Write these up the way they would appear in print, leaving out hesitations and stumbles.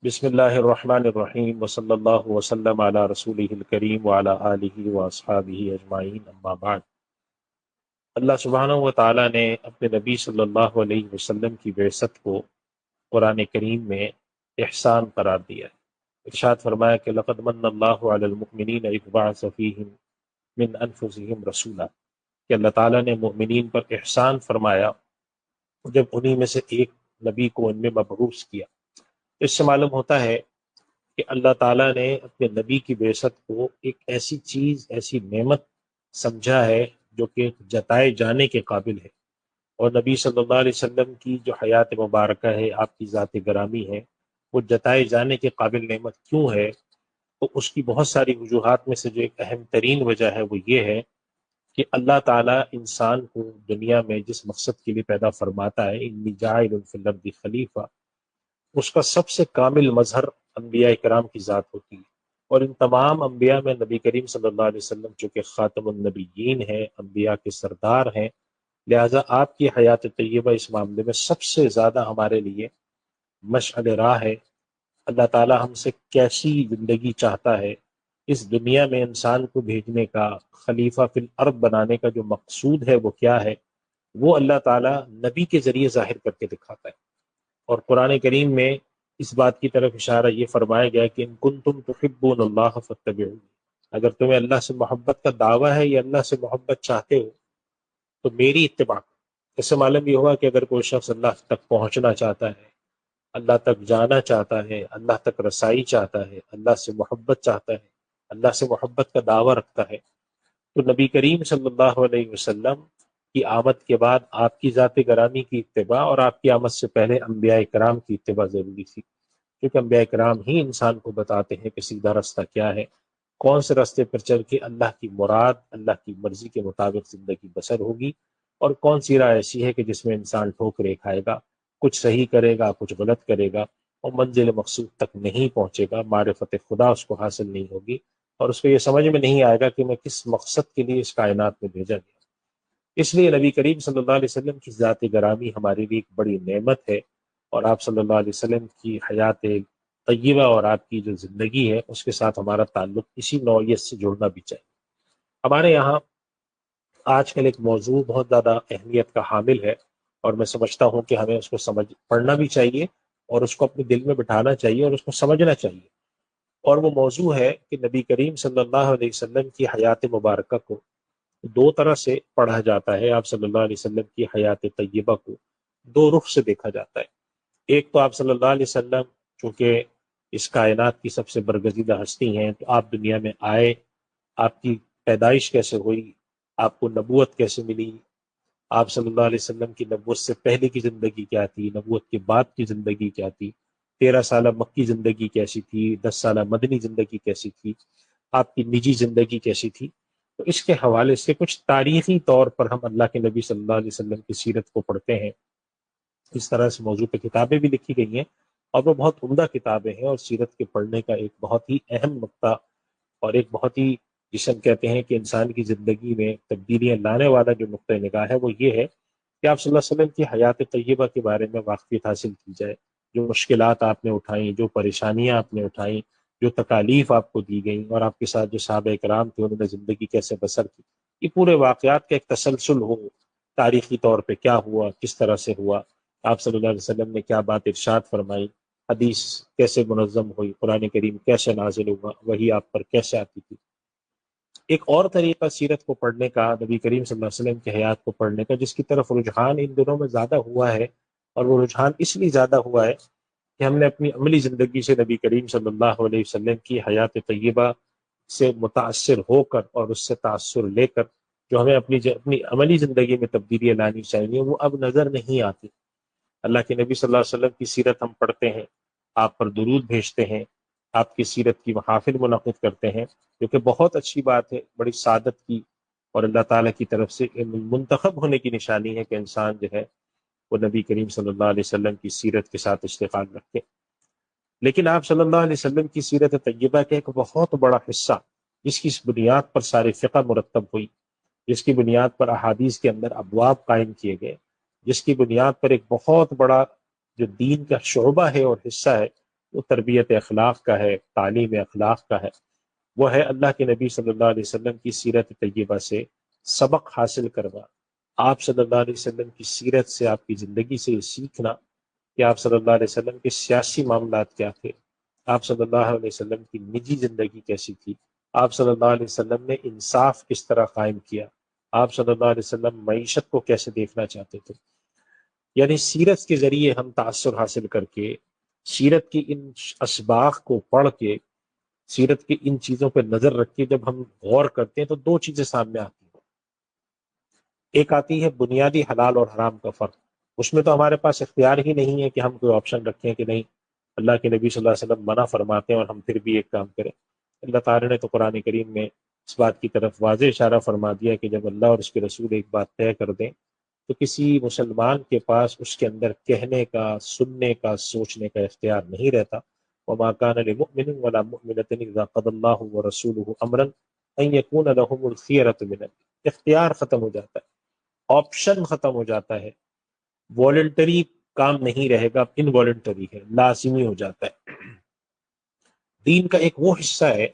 بسم اللہ الرحمن الرحیم وصلی اللہ وسلم علی رسولہ الکریم وعلی آلہ واصحابہ اجمعین اما بعد۔ اللہ سبحانہ و تعالیٰ نے اپنے نبی صلی اللہ علیہ وسلم کی بعثت کو قرآن کریم میں احسان قرار دیا ہے۔ ارشاد فرمایا کہ لقد من اللہ علی المؤمنین اذ بعث فیہم من انفسہم رسولا، کہ اللہ تعالیٰ نے مومنین پر احسان فرمایا جب انہی میں سے ایک نبی کو ان میں مبعوث کیا۔ اس سے معلوم ہوتا ہے کہ اللہ تعالیٰ نے اپنے نبی کی بعثت کو ایک ایسی چیز، ایسی نعمت سمجھا ہے جو کہ جتائے جانے کے قابل ہے۔ اور نبی صلی اللہ علیہ وسلم کی جو حیات مبارکہ ہے، آپ کی ذات گرامی ہے، وہ جتائے جانے کے قابل نعمت کیوں ہے؟ تو اس کی بہت ساری وجوہات میں سے جو ایک اہم ترین وجہ ہے وہ یہ ہے کہ اللہ تعالیٰ انسان کو دنیا میں جس مقصد کے لیے پیدا فرماتا ہے، انی جاعل فی الارض خلیفہ، اس کا سب سے کامل مظہر انبیاء کرام کی ذات ہوتی ہے۔ اور ان تمام انبیاء میں نبی کریم صلی اللہ علیہ وسلم چونکہ خاتم النبیین ہیں، انبیاء کے سردار ہیں، لہٰذا آپ کی حیات طیبہ اس معاملے میں سب سے زیادہ ہمارے لیے مشعل راہ ہے۔ اللہ تعالی ہم سے کیسی زندگی چاہتا ہے، اس دنیا میں انسان کو بھیجنے کا، خلیفہ فی الارض بنانے کا جو مقصود ہے وہ کیا ہے، وہ اللہ تعالی نبی کے ذریعے ظاہر کر کے دکھاتا ہے۔ اور قرآن کریم میں اس بات کی طرف اشارہ یہ فرمایا گیا کہ ان کنتم تحبون اللہ فاتبعونی، اگر تمہیں اللہ سے محبت کا دعویٰ ہے یا اللہ سے محبت چاہتے ہو تو میری اتباع کرو۔ اس سے معلوم یہ ہوا کہ اگر کوئی شخص اللہ تک پہنچنا چاہتا ہے، اللہ تک جانا چاہتا ہے، اللہ تک رسائی چاہتا ہے، اللہ سے محبت چاہتا ہے، اللہ سے محبت کا دعویٰ رکھتا ہے، تو نبی کریم صلی اللہ علیہ وسلم کی آمد کے بعد آپ کی ذات گرامی کی اتباع اور آپ کی آمد سے پہلے انبیاء کرام کی اتباع ضروری تھی، کیونکہ انبیاء کرام ہی انسان کو بتاتے ہیں کہ سیدھا رستہ کیا ہے، کون سے راستے پر چل کے اللہ کی مراد، اللہ کی مرضی کے مطابق زندگی بسر ہوگی، اور کون سی راہ ایسی ہے کہ جس میں انسان ٹھوکریں کھائے گا، کچھ صحیح کرے گا، کچھ غلط کرے گا، اور منزل مقصود تک نہیں پہنچے گا، معرفت خدا اس کو حاصل نہیں ہوگی، اور اس کو یہ سمجھ میں نہیں آئے گا کہ میں کس مقصد کے لیے اس کائنات میں بھیجا گیا۔ اس لیے نبی کریم صلی اللہ علیہ وسلم کی ذات گرامی ہمارے لیے ایک بڑی نعمت ہے، اور آپ صلی اللہ علیہ وسلم کی حیات طیبہ اور آپ کی جو زندگی ہے اس کے ساتھ ہمارا تعلق اسی نوعیت سے جڑنا بھی چاہیے۔ ہمارے یہاں آج کل ایک موضوع بہت زیادہ اہمیت کا حامل ہے، اور میں سمجھتا ہوں کہ ہمیں اس کو پڑھنا بھی چاہیے اور اس کو اپنے دل میں بٹھانا چاہیے اور اس کو سمجھنا چاہیے۔ اور وہ موضوع ہے کہ نبی کریم صلی اللہ علیہ وسلم کی حیات مبارکہ کو دو طرح سے پڑھا جاتا ہے۔ آپ صلی اللہ علیہ وسلم کی حیات طیبہ کو دو رخ سے دیکھا جاتا ہے۔ ایک تو آپ صلی اللہ علیہ وسلم چونکہ اس کائنات کی سب سے برگزیدہ ہستی ہیں، تو آپ دنیا میں آئے، آپ کی پیدائش کیسے ہوئی، آپ کو نبوت کیسے ملی، آپ صلی اللہ علیہ وسلم کی نبوت سے پہلے کی زندگی کیا تھی، نبوت کے بعد کی زندگی کیا تھی، 13 سالہ مکی زندگی کیسی تھی، 10 سالہ مدنی زندگی کیسی تھی، آپ کی نجی زندگی کیسی تھی۔ تو اس کے حوالے سے کچھ تاریخی طور پر ہم اللہ کے نبی صلی اللہ علیہ وسلم کی سیرت کو پڑھتے ہیں۔ اس طرح سے موضوع پہ کتابیں بھی لکھی گئی ہیں، اور وہ بہت عمدہ کتابیں ہیں، اور سیرت کے پڑھنے کا ایک بہت ہی اہم نقطہ اور ایک بہت ہی، جسے ہم کہتے ہیں کہ انسان کی زندگی میں تبدیلیاں لانے والا جو نقطہ نگاہ ہے وہ یہ ہے کہ آپ صلی اللہ علیہ وسلم کی حیات طیبہ کے بارے میں واقفیت حاصل کی جائے۔ جو مشکلات آپ نے اٹھائیں، جو پریشانیاں آپ نے اٹھائیں، جو تکالیف آپ کو دی گئیں، اور آپ کے ساتھ جو صحابہ کرام تھے انہوں نے زندگی کیسے بسر کی، یہ پورے واقعات کا ایک تسلسل ہو، تاریخی طور پہ کیا ہوا، کس طرح سے ہوا، آپ صلی اللہ علیہ وسلم نے کیا بات ارشاد فرمائی، حدیث کیسے منظم ہوئی، قرآن کریم کیسے نازل ہوا، وہی آپ پر کیسے آتی تھی۔ ایک اور طریقہ سیرت کو پڑھنے کا، نبی کریم صلی اللہ علیہ وسلم کی حیات کو پڑھنے کا، جس کی طرف رجحان ان دنوں میں زیادہ ہوا ہے، اور وہ رجحان اس لیے زیادہ ہوا ہے کہ ہم نے اپنی عملی زندگی سے نبی کریم صلی اللہ علیہ وسلم کی حیات طیبہ سے متاثر ہو کر اور اس سے تاثر لے کر جو ہمیں اپنی عملی زندگی میں تبدیلیاں لانی چاہیے وہ اب نظر نہیں آتی۔ اللہ کے نبی صلی اللہ علیہ وسلم کی سیرت ہم پڑھتے ہیں، آپ پر درود بھیجتے ہیں، آپ کی سیرت کی محافل منعقد کرتے ہیں، جو کہ بہت اچھی بات ہے، بڑی سعادت کی اور اللہ تعالیٰ کی طرف سے منتخب ہونے کی نشانی ہے کہ انسان جو ہے وہ نبی کریم صلی اللہ علیہ وسلم کی سیرت کے ساتھ اشتغال رکھے۔ لیکن آپ صلی اللہ علیہ وسلم کی سیرت طیبہ کا ایک بہت بڑا حصہ، جس کی اس بنیاد پر ساری فقہ مرتب ہوئی، جس کی بنیاد پر احادیث کے اندر ابواب قائم کیے گئے، جس کی بنیاد پر ایک بہت بڑا جو دین کا شعبہ ہے اور حصہ ہے وہ تربیت اخلاق کا ہے، تعلیم اخلاق کا ہے، وہ ہے اللہ کے نبی صلی اللہ علیہ وسلم کی سیرت طیبہ سے سبق حاصل کرنا، آپ صلی اللہ علیہ وسلم کی سیرت سے، آپ کی زندگی سے یہ سیکھنا کہ آپ صلی اللہ علیہ وسلم کے سیاسی معاملات کیا تھے، آپ صلی اللہ علیہ وسلم کی نجی زندگی کیسی تھی، آپ صلی اللہ علیہ وسلم نے انصاف کس طرح قائم کیا، آپ صلی اللہ علیہ وسلم معیشت کو کیسے دیکھنا چاہتے تھے۔ یعنی سیرت کے ذریعے ہم تاثر حاصل کر کے، سیرت کی ان اسباق کو پڑھ کے، سیرت کی ان چیزوں پہ نظر رکھ کے جب ہم غور کرتے ہیں تو دو چیزیں سامنے آتی ہیں۔ ایک آتی ہے بنیادی حلال اور حرام کا فرق، اس میں تو ہمارے پاس اختیار ہی نہیں ہے کہ ہم کوئی آپشن رکھیں کہ نہیں، اللہ کے نبی صلی اللہ علیہ وسلم منع فرماتے ہیں اور ہم پھر بھی ایک کام کریں۔ اللہ تعالیٰ نے تو قرآن کریم میں اس بات کی طرف واضح اشارہ فرما دیا کہ جب اللہ اور اس کے رسول ایک بات طے کر دیں تو کسی مسلمان کے پاس اس کے اندر کہنے کا، سننے کا، سوچنے کا اختیار نہیں رہتا۔ وما كان لمؤمن ولا مؤمنة اذا قضى الله ورسوله امرا ان يكون لهم الخيرة من امرهم، اختیار ختم ہو جاتا ہے، آپشن ختم ہو جاتا ہے، والنٹری کام نہیں رہے گا، انوالنٹری ہے، لازمی ہو جاتا ہے۔ دین کا ایک وہ حصہ ہے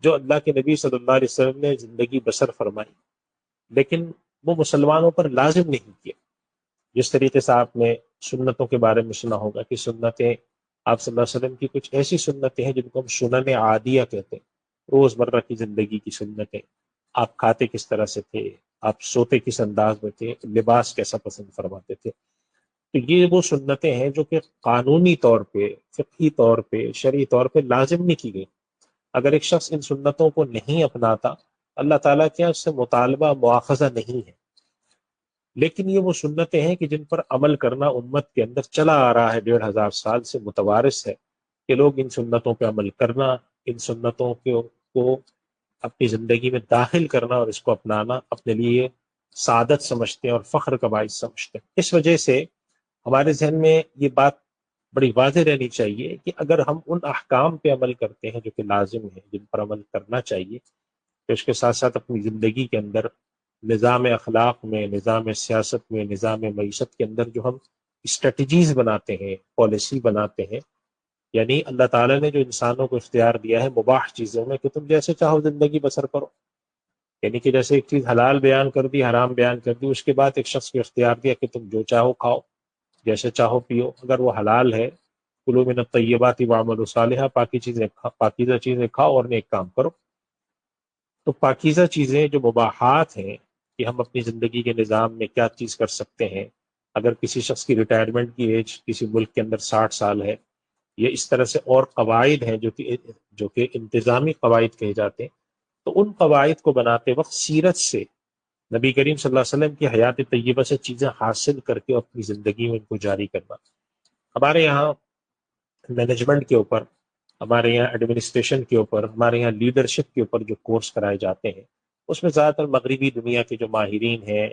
جو اللہ کے نبی صلی اللہ علیہ وسلم نے زندگی بسر فرمائی، لیکن وہ مسلمانوں پر لازم نہیں کیا۔ جس طریقے سے آپ نے سنتوں کے بارے میں سنا ہوگا کہ سنتیں، آپ صلی اللہ علیہ وسلم کی کچھ ایسی سنتیں ہیں جن کو ہم سنن عادیہ کہتے ہیں، روزمرہ کی زندگی کی سنتیں، آپ کھاتے کس طرح سے تھے، آپ سوتے کس انداز میں تھے، لباس کیسا پسند فرماتے تھے، تو یہ وہ سنتیں ہیں جو کہ قانونی طور پہ، فقہی طور پہ، شرعی طور پہ لازم نہیں کی گئی۔ اگر ایک شخص ان سنتوں کو نہیں اپناتا، اللہ تعالیٰ کے یہاں اس سے مطالبہ مواخذہ نہیں ہے، لیکن یہ وہ سنتیں ہیں کہ جن پر عمل کرنا امت کے اندر چلا آ رہا ہے، 1500 سال سے متوارث ہے کہ لوگ ان سنتوں پہ عمل کرنا، ان سنتوں کو اپنی زندگی میں داخل کرنا اور اس کو اپنانا اپنے لیے سعادت سمجھتے ہیں اور فخر کا باعث سمجھتے ہیں۔ اس وجہ سے ہمارے ذہن میں یہ بات بڑی واضح رہنی چاہیے کہ اگر ہم ان احکام پہ عمل کرتے ہیں جو کہ لازم ہیں، جن پر عمل کرنا چاہیے، تو اس کے ساتھ ساتھ اپنی زندگی کے اندر نظام اخلاق میں، نظام سیاست میں، نظام معیشت کے اندر جو ہم اسٹریٹجیز بناتے ہیں، پالیسی بناتے ہیں، یعنی اللہ تعالیٰ نے جو انسانوں کو اختیار دیا ہے مباح چیزوں میں کہ تم جیسے چاہو زندگی بسر کرو، یعنی کہ جیسے ایک چیز حلال بیان کر دی، حرام بیان کر دی، اس کے بعد ایک شخص کو اختیار دیا کہ تم جو چاہو کھاؤ، جیسے چاہو پیو، اگر وہ حلال ہے، کلوا من الطیبات واعملوا صالحا، پاکیزہ چیزیں کھاؤ اور نیک کام کرو۔ تو پاکیزہ چیزیں جو مباحات ہیں کہ ہم اپنی زندگی کے نظام میں کیا چیز کر سکتے ہیں، اگر کسی شخص کی ریٹائرمنٹ کی ایج کسی ملک کے اندر 60 سال ہے، یا اس طرح سے اور قواعد ہیں جو کہ انتظامی قواعد کہے جاتے ہیں، تو ان قواعد کو بناتے وقت سیرت سے، نبی کریم صلی اللہ علیہ وسلم کی حیات طیبہ سے چیزیں حاصل کر کے اپنی زندگی میں ان کو جاری کرنا۔ ہمارے یہاں مینجمنٹ کے اوپر، ہمارے یہاں ایڈمنسٹریشن کے اوپر، ہمارے یہاں لیڈرشپ کے اوپر جو کورس کرائے جاتے ہیں، اس میں زیادہ تر مغربی دنیا کے جو ماہرین ہیں،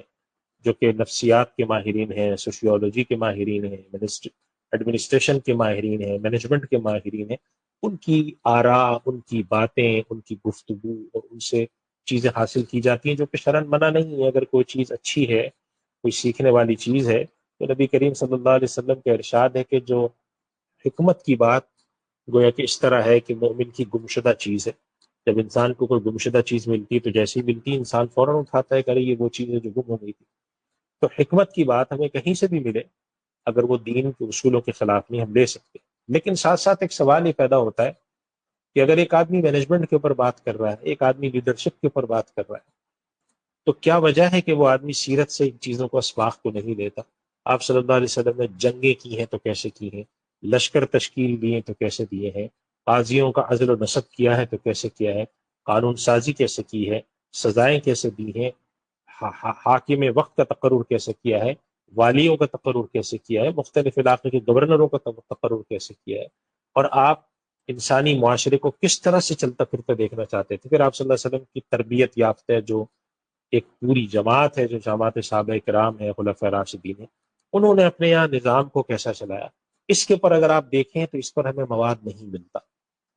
جو کہ نفسیات کے ماہرین ہیں، سوشیولوجی کے ماہرین ہیں، ایڈمنسٹریشن کے ماہرین ہیں، مینجمنٹ کے ماہرین ہیں، ان کی آراء، ان کی باتیں، ان کی گفتگو اور ان سے چیزیں حاصل کی جاتی ہیں جو کہ شرعاً منع نہیں ہے۔ اگر کوئی چیز اچھی ہے، کوئی سیکھنے والی چیز ہے، تو نبی کریم صلی اللہ علیہ وسلم کا ارشاد ہے کہ جو حکمت کی بات گویا کہ اس طرح ہے کہ مومن کی گمشدہ چیز ہے، جب انسان کو کوئی گمشدہ چیز ملتی ہے تو جیسے ہی ملتی ہے انسان فوراً اٹھاتا ہے کہ ارے یہ وہ چیز ہے جو گم ہو گئی تھی۔ تو حکمت کی بات ہمیں کہیں سے بھی ملے، اگر وہ دین کے اصولوں کے خلاف نہیں، ہم لے سکتے۔ لیکن ساتھ ساتھ ایک سوال یہ پیدا ہوتا ہے کہ اگر ایک آدمی مینجمنٹ کے اوپر بات کر رہا ہے، ایک آدمی لیڈرشپ کے اوپر بات کر رہا ہے، تو کیا وجہ ہے کہ وہ آدمی سیرت سے ان چیزوں کو، اسباق کو نہیں لیتا؟ آپ صلی اللہ علیہ وسلم نے جنگیں کی ہیں تو کیسے کی ہیں، لشکر تشکیل دیے تو کیسے دیے ہیں، قاضیوں کا عزل و نصب کیا ہے تو کیسے کیا ہے، قانون سازی کیسے کی ہے، سزائیں کیسے دی ہیں، حاکم وقت کا تقرر کیسے کیا ہے، والیوں کا تقرر کیسے کیا ہے، مختلف علاقے کے گورنروں کا تقرر کیسے کیا ہے، اور آپ انسانی معاشرے کو کس طرح سے چلتا پھرتا دیکھنا چاہتے تھے۔ پھر آپ صلی اللہ علیہ وسلم کی تربیت یافتہ جو ایک پوری جماعت ہے، جو جماعت صحابہ کرام ہے، خلفائے راشدین ہے، انہوں نے اپنے یہاں نظام کو کیسا چلایا، اس کے اوپر اگر آپ دیکھیں تو اس پر ہمیں مواد نہیں ملتا۔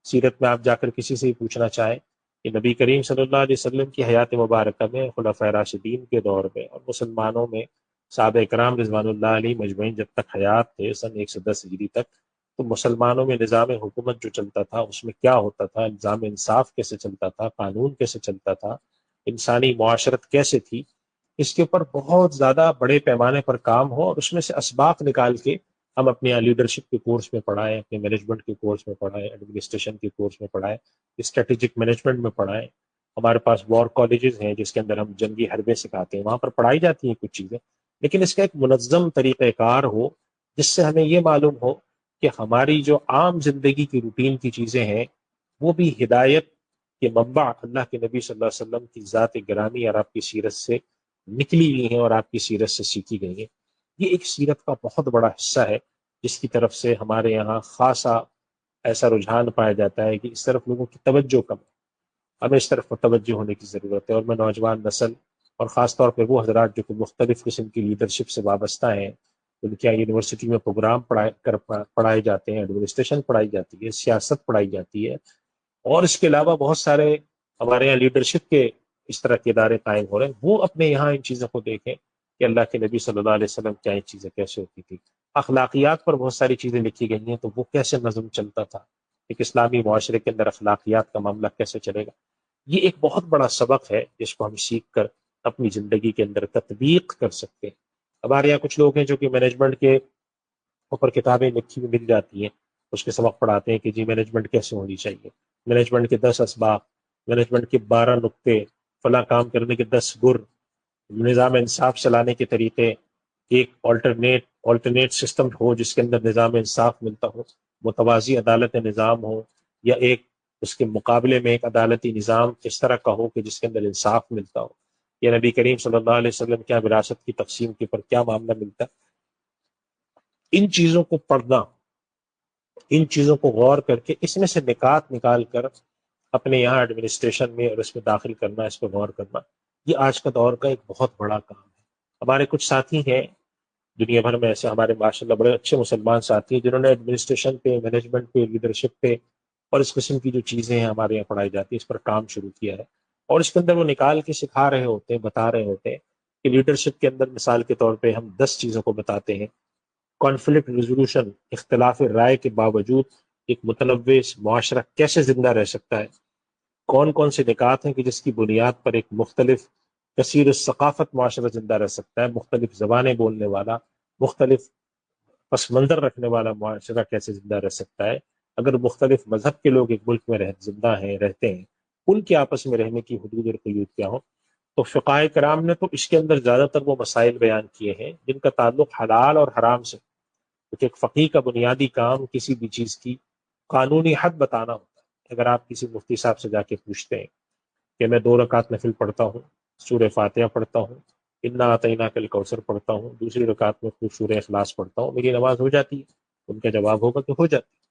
سیرت میں آپ جا کر کسی سے ہی پوچھنا چاہیں کہ نبی کریم صلی اللہ علیہ وسلم کی حیات مبارکہ میں، خلفائے راشدین کے دور میں اور مسلمانوں میں صحابہ کرام رضوان اللہ علیہ مجمعین جب تک حیات تھے، سن 110 ہجری تک، تو مسلمانوں میں نظام حکومت جو چلتا تھا اس میں کیا ہوتا تھا، نظام انصاف کیسے چلتا تھا، قانون کیسے چلتا تھا، انسانی معاشرت کیسے تھی، اس کے اوپر بہت زیادہ بڑے پیمانے پر کام ہو، اور اس میں سے اسباق نکال کے ہم اپنے یہاں لیڈرشپ کے کورس میں پڑھائیں، اپنے مینجمنٹ کے کورس میں پڑھائیں، ایڈمنسٹریشن کے کورس میں پڑھائیں، اسٹریٹجک مینجمنٹ میں پڑھائیں۔ ہمارے پاس وار کالجز ہیں جس کے اندر ہم جنگی حربے سکھاتے ہیں، وہاں پر پڑھائی جاتی ہیں کچھ چیزیں، لیکن اس کا ایک منظم طریقہ کار ہو جس سے ہمیں یہ معلوم ہو کہ ہماری جو عام زندگی کی روٹین کی چیزیں ہیں وہ بھی ہدایت کے منبع اللہ کے نبی صلی اللہ علیہ وسلم کی ذات گرامی اور آپ کی سیرت سے نکلی ہوئی ہیں اور آپ کی سیرت سے سیکھی گئی ہیں۔ یہ ایک سیرت کا بہت بڑا حصہ ہے جس کی طرف سے ہمارے یہاں خاصا ایسا رجحان پایا جاتا ہے کہ اس طرف لوگوں کی توجہ کم ہے، ہمیں اس طرف متوجہ ہونے کی ضرورت ہے۔ اور میں نوجوان نسل اور خاص طور پہ وہ حضرات جو کہ مختلف قسم کی لیڈرشپ سے وابستہ ہیں، ان کے یونیورسٹی میں پروگرام پڑھائے جاتے ہیں، ایڈمنسٹریشن پڑھائی جاتی ہے، سیاست پڑھائی جاتی ہے، اور اس کے علاوہ بہت سارے ہمارے یہاں لیڈرشپ کے اس طرح کے ادارے قائم ہو رہے ہیں، وہ اپنے یہاں ان چیزوں کو دیکھیں کہ اللہ کے نبی صلی اللہ علیہ وسلم کیا ان چیزیں کیسے ہوتی تھی، اخلاقیات پر بہت ساری چیزیں لکھی گئی ہیں، تو وہ کیسے نظم چلتا تھا، ایک اسلامی معاشرے کے اندر اخلاقیات کا معاملہ کیسے چلے گا۔ یہ ایک بہت بڑا سبق ہے جس کو ہم سیکھ کر اپنی زندگی کے اندر تطبیق کر سکتے ہیں۔ ہمارے یہاں کچھ لوگ ہیں جو کہ مینجمنٹ کے اوپر کتابیں لکھی ہوئی مل جاتی ہیں، اس کے سبق پڑھاتے ہیں کہ جی مینجمنٹ کیسے ہونی چاہیے، مینجمنٹ کے 10 اسباق، مینجمنٹ کے 12 نقطے، فلاں کام کرنے کے 10 گر، نظام انصاف چلانے کے طریقے، ایک آلٹرنیٹ سسٹم ہو جس کے اندر نظام انصاف ملتا ہو، متوازی عدالت نظام ہو، یا ایک اس کے مقابلے میں ایک عدالتی نظام اس طرح کا ہو کہ جس کے اندر انصاف ملتا ہو، یا نبی کریم صلی اللہ علیہ وسلم کیا وراثت کی تقسیم کے پر کیا معاملہ ملتا ہے۔ ان چیزوں کو پڑھنا، ان چیزوں کو غور کر کے اس میں سے نکات نکال کر اپنے یہاں ایڈمنسٹریشن میں اور اس میں داخل کرنا، اس پہ غور کرنا، یہ آج کا دور کا ایک بہت بڑا کام ہے۔ ہمارے کچھ ساتھی ہیں دنیا بھر میں، ایسے ہمارے ماشاءاللہ بڑے اچھے مسلمان ساتھی ہیں جنہوں نے ایڈمنسٹریشن پہ، مینجمنٹ پہ، لیڈرشپ پہ اور اس قسم کی جو چیزیں ہیں ہمارے یہاں پڑھائی جاتی ہے اس پر کام شروع کیا ہے، اور اس کے اندر وہ نکال کے سکھا رہے ہوتے ہیں، بتا رہے ہوتے ہیں کہ لیڈرشپ کے اندر مثال کے طور پہ ہم 10 چیزوں کو بتاتے ہیں۔ کانفلکٹ ریزولوشن، اختلاف رائے کے باوجود ایک متنوع معاشرہ کیسے زندہ رہ سکتا ہے، کون کون سے نکات ہیں کہ جس کی بنیاد پر ایک مختلف کثیر الثقافت معاشرہ زندہ رہ سکتا ہے، مختلف زبانیں بولنے والا، مختلف پس منظر رکھنے والا معاشرہ کیسے زندہ رہ سکتا ہے، اگر مختلف مذہب کے لوگ ایک ملک میں زندہ ہیں، رہتے ہیں، ان کے آپس میں رہنے کی حدود اور قیود کیا ہو۔ تو فقہائے کرام نے تو اس کے اندر زیادہ تر وہ مسائل بیان کیے ہیں جن کا تعلق حلال اور حرام سے، کیونکہ ایک فقیہ کا بنیادی کام کسی بھی چیز کی قانونی حد بتانا ہوتا ہے۔ اگر آپ کسی مفتی صاحب سے جا کے پوچھتے ہیں کہ میں 2 رکعت نفل پڑھتا ہوں، سورہ فاتحہ پڑھتا ہوں، انا اعطیناک الکوثر پڑھتا ہوں، دوسری رکعت میں خوب سورہ اخلاص پڑھتا ہوں، میری نماز ہو جاتی ہے؟ ان کا جواب ہوگا کہ ہو جاتی ہے۔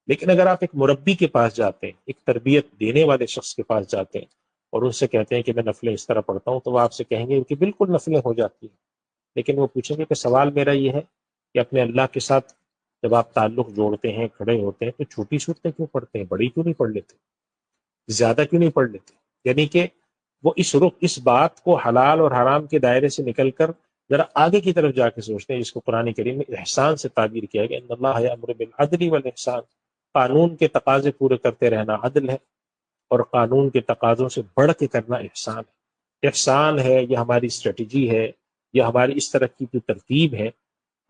لیکن اگر آپ ایک مربی کے پاس جاتے ہیں، ایک تربیت دینے والے شخص کے پاس جاتے ہیں اور ان سے کہتے ہیں کہ میں نفلیں اس طرح پڑھتا ہوں، تو وہ آپ سے کہیں گے کہ بالکل نفلیں ہو جاتی ہیں، لیکن وہ پوچھیں گے کہ سوال میرا یہ ہے کہ اپنے اللہ کے ساتھ جب آپ تعلق جوڑتے ہیں، کھڑے ہوتے ہیں، تو چھوٹی صورتیں کیوں پڑھتے ہیں، بڑی کیوں نہیں پڑھ لیتے، زیادہ کیوں نہیں پڑھ لیتے؟ یعنی کہ وہ اس بات کو حلال اور حرام کے دائرے سے نکل کر ذرا آگے کی طرف جا کے سوچتے ہیں، جس کو قرآن کریم میں احسان سے تعبیر کیا گیا، ان اللہ یأمر بالعدل والاحسان، قانون کے تقاضے پورے کرتے رہنا عدل ہے، اور قانون کے تقاضوں سے بڑھ کے کرنا احسان ہے۔ احسان ہے، یہ ہماری اسٹریٹجی ہے، یہ ہماری اس طرح کی جو ترتیب ہے۔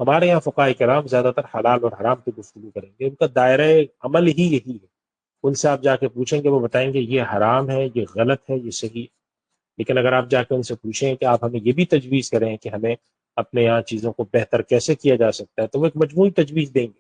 ہمارے یہاں فقہائے کرام زیادہ تر حلال اور حرام پہ گفتگو کریں گے، ان کا دائرہ عمل ہی یہی ہے۔ ان سے آپ جا کے پوچھیں گے، وہ بتائیں گے یہ حرام ہے، یہ غلط ہے، یہ صحیح ہے۔ لیکن اگر آپ جا کے ان سے پوچھیں کہ آپ ہمیں یہ بھی تجویز کریں کہ ہمیں اپنے یہاں چیزوں کو بہتر کیسے کیا جا سکتا ہے، تو وہ ایک مجموعی تجویز دیں گے۔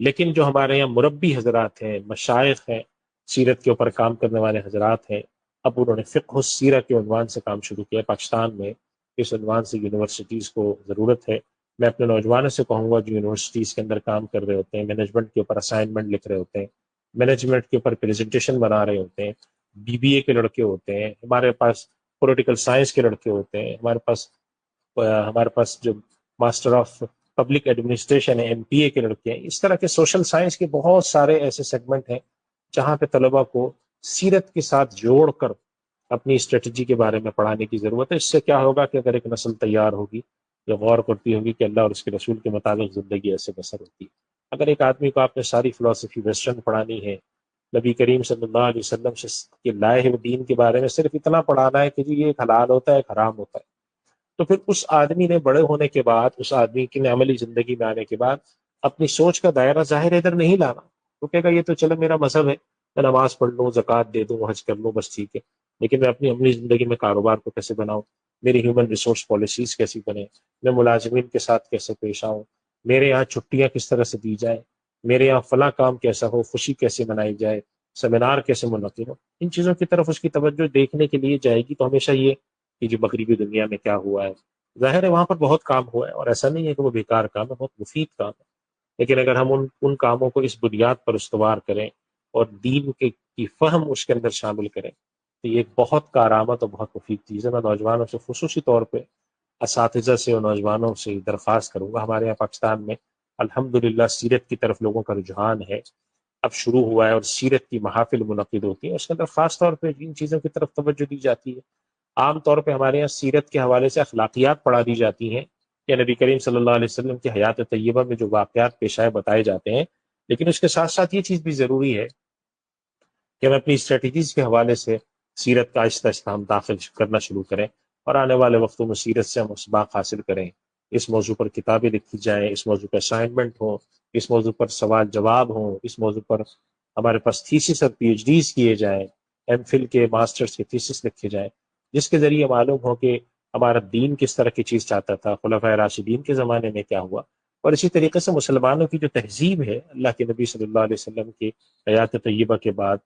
لیکن جو ہمارے یہاں مربی حضرات ہیں، مشائخ ہیں، سیرت کے اوپر کام کرنے والے حضرات ہیں، اب انہوں نے فقہ السیرہ کے عنوان سے کام شروع کیا پاکستان میں، اس عنوان سے یونیورسٹیز کو ضرورت ہے۔ میں اپنے نوجوانوں سے کہوں گا جو یونیورسٹیز کے اندر کام کر رہے ہوتے ہیں، مینجمنٹ کے اوپر اسائنمنٹ لکھ رہے ہوتے ہیں، مینجمنٹ کے اوپر پریزنٹیشن بنا رہے ہوتے ہیں، BBA کے لڑکے ہوتے ہیں، ہمارے پاس پولیٹیکل سائنس کے لڑکے ہوتے ہیں، ہمارے پاس جو ماسٹر آف پبلک ایڈمنسٹریشن ہے MPA کے لڑکے ہیں، اس طرح کے سوشل سائنس کے بہت سارے ایسے سیگمنٹ ہیں جہاں پہ طلبہ کو سیرت کے ساتھ جوڑ کر اپنی اسٹریٹجی کے بارے میں پڑھانے کی ضرورت ہے۔ اس سے کیا ہوگا کہ اگر ایک نسل تیار ہوگی جو غور کرتی ہوگی کہ اللہ اور اس کے رسول کے مطابق زندگی ایسے بسر ہوتی ہے، اگر ایک آدمی کو آپ نے ساری فلسفی ویسٹرن پڑھانی ہے، نبی کریم صلی اللہ علیہ وسلم سے کے لائے ہوئے دین کے بارے میں صرف اتنا پڑھانا ہے کہ جی یہ ایک حلال ہوتا ہے ایک حرام ہوتا ہے، تو پھر اس آدمی نے بڑے ہونے کے بعد، اس آدمی کی نے عملی زندگی میں آنے کے بعد اپنی سوچ کا دائرہ ظاہر ادھر نہیں لانا. وہ کہے گا یہ تو چلو میرا مذہب ہے، میں نماز پڑھ لوں، زکوٰۃ دے دوں، حج کر لوں، بس ٹھیک ہے، لیکن میں اپنی عملی زندگی میں کاروبار کو کیسے بناؤں، میری ہیومن ریسورس پالیسیز کیسی بنے، میں ملازمین کے ساتھ کیسے پیش آؤں، میرے یہاں چھٹیاں کس طرح سے دی جائیں، میرے یہاں فلاں کام کیسا ہو، خوشی کیسے منائی جائے، سیمینار کیسے منعقد ہو. ان چیزوں کی طرف اس کی توجہ دیکھنے کے لیے جائے گی تو ہمیشہ یہ کہ جو مغربی دنیا میں کیا ہوا ہے. ظاہر ہے وہاں پر بہت کام ہوا ہے، اور ایسا نہیں ہے کہ وہ بیکار کام ہے، بہت مفید کام ہے، لیکن اگر ہم ان کاموں کو اس بنیاد پر استوار کریں اور دین کی فہم اس کے اندر شامل کریں تو یہ ایک بہت کارآمد اور بہت مفید چیز ہے. میں نوجوانوں سے خصوصی طور پہ، اساتذہ سے اور نوجوانوں سے درخواست کروں گا. ہمارے یہاں پاکستان میں الحمدللہ سیرت کی طرف لوگوں کا رجحان ہے، اب شروع ہوا ہے، اور سیرت کی محافل منعقد ہوتی ہیں، اس کے اندر خاص طور پہ ان چیزوں کی طرف توجہ دی جاتی ہے. عام طور پہ ہمارے یہاں سیرت کے حوالے سے اخلاقیات پڑھا دی جاتی ہیں کہ نبی کریم صلی اللہ علیہ وسلم کی حیات طیبہ میں جو واقعات پیش آئے بتائے جاتے ہیں، لیکن اس کے ساتھ ساتھ یہ چیز بھی ضروری ہے کہ ہم اپنی اسٹریٹجیز کے حوالے سے سیرت کا آہستہ آہستہ ہم داخل کرنا شروع کریں، اور آنے والے وقتوں میں سیرت سے ہم اسباق حاصل کریں. اس موضوع پر کتابیں لکھی جائیں، اس موضوع پر اسائنمنٹ ہوں، اس موضوع پر سوال جواب ہوں، اس موضوع پر ہمارے پاس تھیسس اور پی ایچ ڈیز کیے جائیں، ایم فل کے ماسٹرز کے تھیسس لکھے جائیں، جس کے ذریعے معلوم ہو کہ ہمارا دین کس طرح کی چیز چاہتا تھا، خلفائے راشدین کے زمانے میں کیا ہوا. اور اسی طریقے سے مسلمانوں کی جو تہذیب ہے، اللہ کے نبی صلی اللہ علیہ وسلم کی حیات طیبہ کے بعد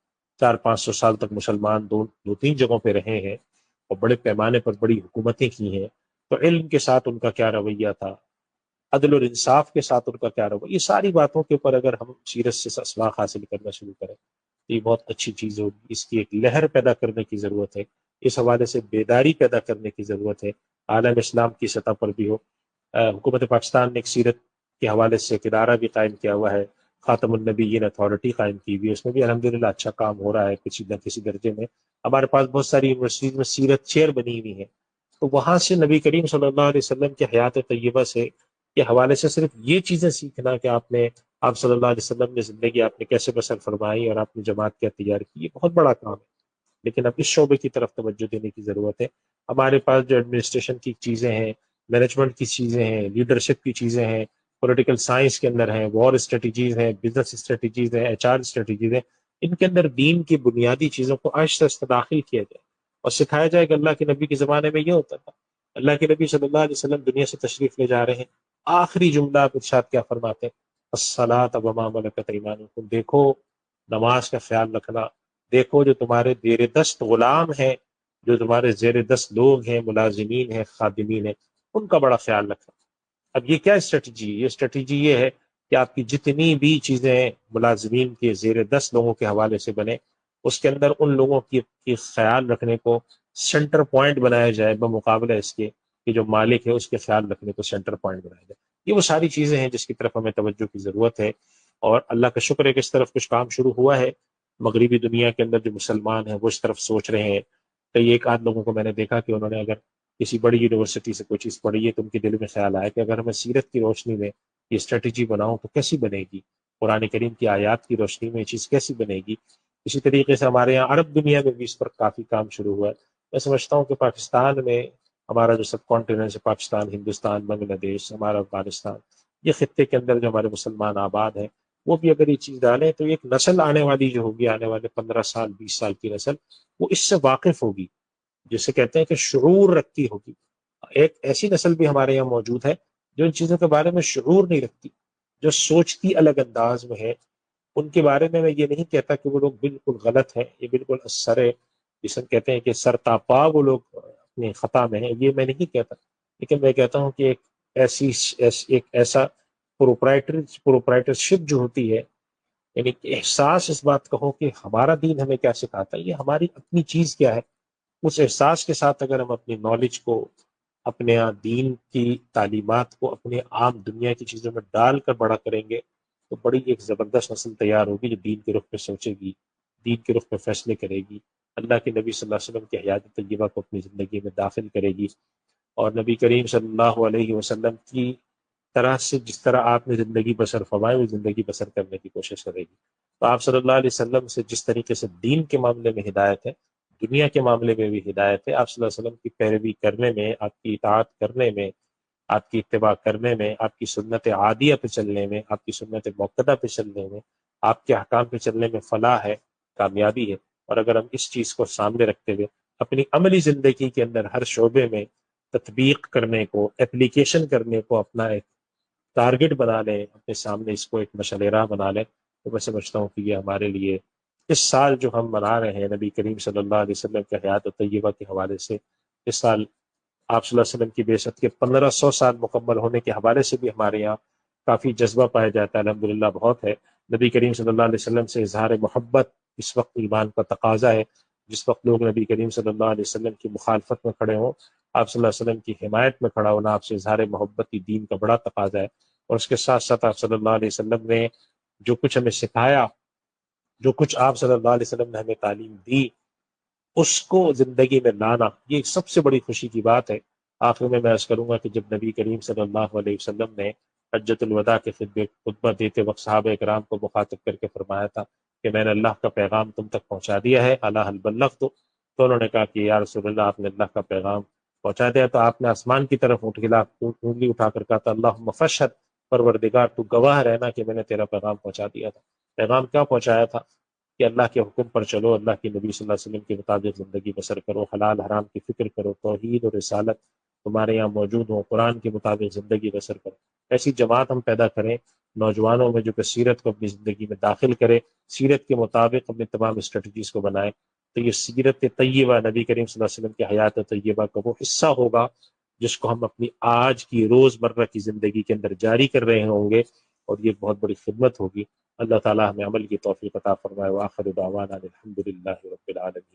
400-500 سال تک مسلمان دو تین جگہوں پہ رہے ہیں اور بڑے پیمانے پر بڑی حکومتیں کی ہیں، تو علم کے ساتھ ان کا کیا رویہ تھا، عدل اور انصاف کے ساتھ ان کا کیا رویہ، یہ ساری باتوں کے اوپر اگر ہم سیرت سے اسباق حاصل کرنا شروع کریں تو یہ بہت اچھی چیز ہوگی. اس کی ایک لہر پیدا کرنے کی ضرورت ہے، اس حوالے سے بیداری پیدا کرنے کی ضرورت ہے، عالم اسلام کی سطح پر بھی ہو. حکومت پاکستان نے ایک سیرت کے حوالے سے ایک ادارہ بھی قائم کیا ہوا ہے، خاتم النبیین اتھارٹی قائم کی ہوئی ہے، اس میں بھی الحمدللہ اچھا کام ہو رہا ہے کسی نہ کسی درجے میں. ہمارے پاس بہت ساری یونیورسٹیز میں سیرت چیئر بنی ہوئی ہیں، تو وہاں سے نبی کریم صلی اللہ علیہ وسلم کے حیات طیبہ سے کے حوالے سے صرف یہ چیزیں سیکھنا کہ آپ صلی اللہ علیہ وسلم نے زندگی آپ نے کیسے بسر فرمائی اور آپ نے جماعت کیا تیار کی، یہ بہت بڑا کام ہے، لیکن اب اس شعبے کی طرف توجہ دینے کی ضرورت ہے. ہمارے پاس جو ایڈمنسٹریشن کی چیزیں ہیں، مینجمنٹ کی چیزیں ہیں، لیڈرشپ کی چیزیں ہیں، پولیٹیکل سائنس کے اندر ہیں، وار اسٹریٹجیز ہیں، بزنس اسٹریٹجیز ہیں، ایچ آر اسٹریٹجیز ہیں، ان کے اندر دین کی بنیادی چیزوں کو آہستہ آہستہ داخل کیا جائے اور سکھایا جائے کہ اللہ کے نبی کے زمانے میں یہ ہوتا تھا. اللہ کے نبی صلی اللہ علیہ وسلم دنیا سے تشریف لے جا رہے ہیں، آخری جملہ آپ ارشاد کیا فرماتے ہیں؟ الصلاۃ وما ملکت ایمانکم، دیکھو نماز کا خیال رکھنا، دیکھو جو تمہارے زیر دست غلام ہیں، جو تمہارے زیر دست لوگ ہیں، ملازمین ہیں، خادمین ہیں، ان کا بڑا خیال رکھنا. اب یہ کیا اسٹریٹجی ہے؟ یہ اسٹریٹجی یہ ہے کہ آپ کی جتنی بھی چیزیں ملازمین کے زیر دست لوگوں کے حوالے سے بنے، اس کے اندر ان لوگوں کی خیال رکھنے کو سینٹر پوائنٹ بنایا جائے، بمقابلہ اس کے کہ جو مالک ہے اس کے خیال رکھنے کو سینٹر پوائنٹ بنایا جائے. یہ وہ ساری چیزیں ہیں جس کی طرف ہمیں توجہ کی ضرورت ہے، اور اللہ کا شکر ہے کہ اس طرف کچھ کام شروع ہوا ہے. مغربی دنیا کے اندر جو مسلمان ہیں وہ اس طرف سوچ رہے ہیں. کئی ایک آدھ لوگوں کو میں نے دیکھا کہ انہوں نے اگر کسی بڑی یونیورسٹی سے کوئی چیز پڑھی ہے تو ان کے دل میں خیال آیا کہ اگر میں سیرت کی روشنی میں یہ اسٹریٹجی بناؤں تو کیسی بنے گی، قرآن کریم کی آیات کی روشنی میں یہ چیز کیسی بنے گی. اسی طریقے سے ہمارے یہاں عرب دنیا میں بھی اس پر کافی کام شروع ہوا ہے. میں سمجھتا ہوں کہ پاکستان میں ہمارا جو سب کانٹیننٹ ہے، پاکستان، ہندوستان، بنگلہ دیش، ہمارا افغانستان، یہ خطے کے اندر جو ہمارے مسلمان آباد ہیں وہ بھی اگر یہ چیز ڈالیں تو ایک نسل آنے والی جو ہوگی، آنے والے 15 سال 20 سال کی نسل، وہ اس سے واقف ہوگی، جسے کہتے ہیں کہ شعور رکھتی ہوگی. ایک ایسی نسل بھی ہمارے یہاں موجود ہے جو ان چیزوں کے بارے میں شعور نہیں رکھتی، جو سوچتی الگ انداز میں ہے. ان کے بارے میں یہ نہیں کہتا کہ وہ لوگ بالکل غلط ہیں، یہ بالکل سر جسے کہتے ہیں کہ سر تاپا وہ لوگ اپنی خطا میں ہیں، یہ میں نہیں کہتا، لیکن میں کہتا ہوں کہ ایک ایسا پروپرائٹرشپ جو ہوتی ہے، یعنی کہ احساس اس بات کا ہو کہ ہمارا دین ہمیں کیا سکھاتا ہے، یہ ہماری اپنی چیز کیا ہے. اس احساس کے ساتھ اگر ہم اپنی نالج کو، اپنے دین کی تعلیمات کو اپنے عام دنیا کی چیزوں میں ڈال کر بڑا کریں گے تو بڑی ایک زبردست نسل تیار ہوگی جو دین کے رخ پہ سوچے گی، دین کے رخ پہ فیصلے کرے گی، اللہ کے نبی صلی اللہ علیہ وسلم کی حیات طیبہ کو اپنی زندگی میں داخل کرے گی، اور نبی کریم صلی اللہ علیہ وسلم کی طرح سے جس طرح آپ نے زندگی بسر فرمائی وہ زندگی بسر کرنے کی کوشش کرے گی۔ تو آپ صلی اللہ علیہ وسلم سے جس طریقے سے دین کے معاملے میں ہدایت ہے، دنیا کے معاملے میں بھی ہدایت ہے۔ آپ صلی اللہ علیہ وسلم کی پیروی کرنے میں، آپ کی اطاعت کرنے میں، آپ کی اتباع کرنے میں، آپ کی سنت عادیہ پہ چلنے میں، آپ کی سنت موقدہ پہ چلنے میں، آپ کے احکام پہ چلنے میں فلاح ہے، کامیابی ہے۔ اور اگر ہم اس چیز کو سامنے رکھتے ہوئے اپنی عملی زندگی کے اندر ہر شعبے میں تطبیق کرنے کو، اپلیکیشن کرنے کو اپنا ایک ٹارگٹ بنا لیں، اپنے سامنے اس کو ایک مشعل راہ بنا لیں، تو میں سمجھتا ہوں کہ یہ ہمارے لیے اس سال جو ہم منا رہے ہیں نبی کریم صلی اللہ علیہ وسلم کے حیات طیبہ کے حوالے سے، اس سال آپ صلی اللہ علیہ وسلم کی بعثت کے 1500 سال مکمل ہونے کے حوالے سے بھی ہمارے یہاں کافی جذبہ پایا جاتا ہے، الحمدللہ بہت ہے۔ نبی کریم صلی اللہ علیہ وسلم سے اظہار محبت اس وقت ایمان کا تقاضا ہے، جس وقت لوگ نبی کریم صلی اللہ علیہ وسلم کی مخالفت میں کھڑے ہوں، آپ صلی اللہ علیہ وسلم کی حمایت میں کھڑا ہونا آپ سے اظہار محبت کی دین کا بڑا تقاضا ہے۔ اور اس کے ساتھ ساتھ آپ صلی اللہ علیہ وسلم نے جو کچھ ہمیں سکھایا، جو کچھ آپ صلی اللہ علیہ وسلم نے ہمیں تعلیم دی، اس کو زندگی میں لانا، یہ سب سے بڑی خوشی کی بات ہے۔ آخر میں عرض کروں گا کہ جب نبی کریم صلی اللہ علیہ وسلم نے حجۃ الوداع کے خطبہ دیتے وقت صحابہ کرام کو مخاطب کر کے فرمایا تھا کہ میں نے اللہ کا پیغام تم تک پہنچا دیا ہے، الا هل بلغت، تو انہوں نے کہا کہ یا رسول اللہ آپ نے اللہ کا پیغام پہنچا دیا۔ تو آپ نے آسمان کی طرف انگلی اٹھا کر کہا تھا اللہم فاشہد، پروردگار تو گواہ رہنا کہ میں نے تیرا پیغام پہنچا دیا تھا۔ پیغام کیا پہنچایا تھا؟ کہ اللہ کے حکم پر چلو، اللہ کے نبی صلی اللہ علیہ وسلم کے مطابق زندگی بسر کرو، حلال حرام کی فکر کرو، توحید اور رسالت تمہارے یہاں موجود ہو، قرآن کے مطابق زندگی بسر کرو۔ ایسی جماعت ہم پیدا کریں نوجوانوں میں جو کہ سیرت کو اپنی زندگی میں داخل کرے، سیرت کے مطابق اپنی تمام اسٹریٹجیز کو بنائے، تو یہ سیرت طیبہ نبی کریم صلی اللہ علیہ وسلم کی حیات طیبہ کا وہ حصہ ہوگا جس کو ہم اپنی آج کی روز مرہ کی زندگی کے اندر جاری کر رہے ہوں گے، اور یہ بہت بڑی خدمت ہوگی۔ اللہ تعالی ہمیں عمل کی توفیق عطا فرمائے۔ وآخر دعوانا الحمد للہ رب العالمین۔